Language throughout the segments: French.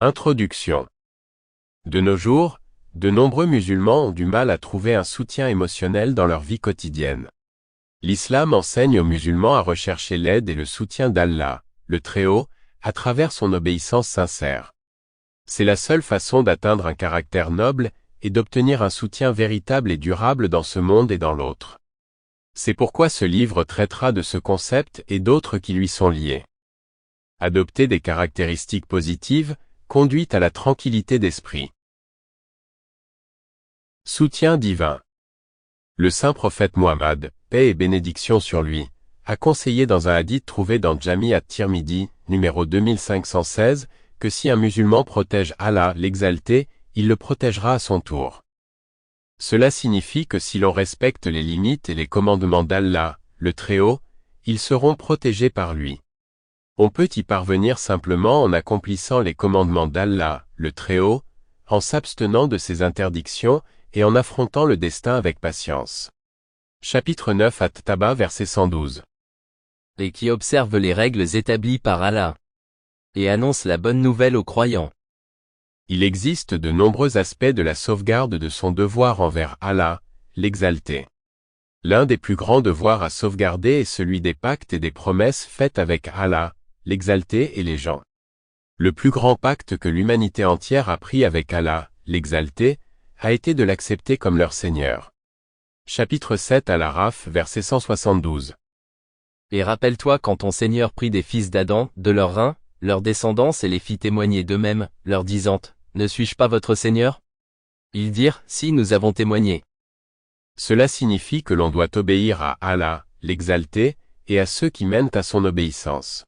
Introduction. De nos jours, de nombreux musulmans ont du mal à trouver un soutien émotionnel dans leur vie quotidienne. L'islam enseigne aux musulmans à rechercher l'aide et le soutien d'Allah, le Très-Haut, à travers son obéissance sincère. C'est la seule façon d'atteindre un caractère noble et d'obtenir un soutien véritable et durable dans ce monde et dans l'autre. C'est pourquoi ce livre traitera de ce concept et d'autres qui lui sont liés. Adopter des caractéristiques positives conduit à la tranquillité d'esprit. Soutien divin. Le saint prophète Muhammad, paix et bénédiction sur lui, a conseillé dans un hadith trouvé dans Jami at-Tirmidhi, numéro 2516, que si un musulman protège Allah l'exalté, il le protégera à son tour. Cela signifie que si l'on respecte les limites et les commandements d'Allah, le Très-Haut, ils seront protégés par lui. On peut y parvenir simplement en accomplissant les commandements d'Allah, le Très-Haut, en s'abstenant de ses interdictions et en affrontant le destin avec patience. Chapitre 9 At-Taba verset 112. Et qui observe les règles établies par Allah. Et annonce la bonne nouvelle aux croyants. Il existe de nombreux aspects de la sauvegarde de son devoir envers Allah, l'exalté. L'un des plus grands devoirs à sauvegarder est celui des pactes et des promesses faites avec Allah, l'exalté et les gens. Le plus grand pacte que l'humanité entière a pris avec Allah, l'exalté, a été de l'accepter comme leur Seigneur. Chapitre 7 Al-Araf, verset 172. Et rappelle-toi quand ton Seigneur prit des fils d'Adam, de leurs reins, leur descendance et les fit témoigner d'eux-mêmes, leur disant, « Ne suis-je pas votre Seigneur ?» Ils dirent, « Si nous avons témoigné. » Cela signifie que l'on doit obéir à Allah, l'exalté, et à ceux qui mènent à son obéissance.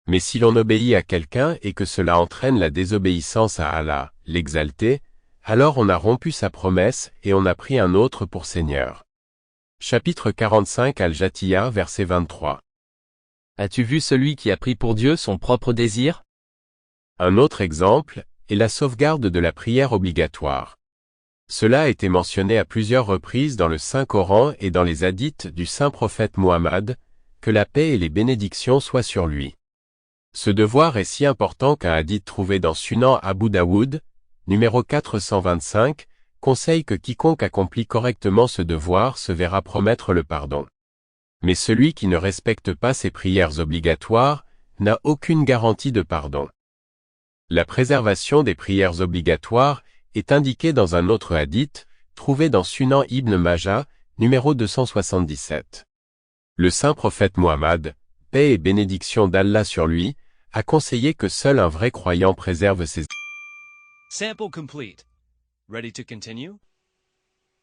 Mais si l'on obéit à quelqu'un et que cela entraîne la désobéissance à Allah, l'exalté, alors on a rompu sa promesse et on a pris un autre pour Seigneur. Chapitre 45 Al-Jathiya verset 23. As-tu vu celui qui a pris pour Dieu son propre désir? Un autre exemple est la sauvegarde de la prière obligatoire. Cela a été mentionné à plusieurs reprises dans le Saint-Coran et dans les hadiths du saint prophète Muhammad, que la paix et les bénédictions soient sur lui. Ce devoir est si important qu'un hadith trouvé dans Sunan Abu Daoud, numéro 425, conseille que quiconque accomplit correctement ce devoir se verra promettre le pardon. Mais celui qui ne respecte pas ces prières obligatoires n'a aucune garantie de pardon. La préservation des prières obligatoires est indiquée dans un autre hadith, trouvé dans Sunan Ibn Majah, numéro 277. Le saint prophète Muhammad, paix et bénédiction d'Allah sur lui, a conseillé que seul un vrai croyant préserve ses... Sample complete. Ready to continue?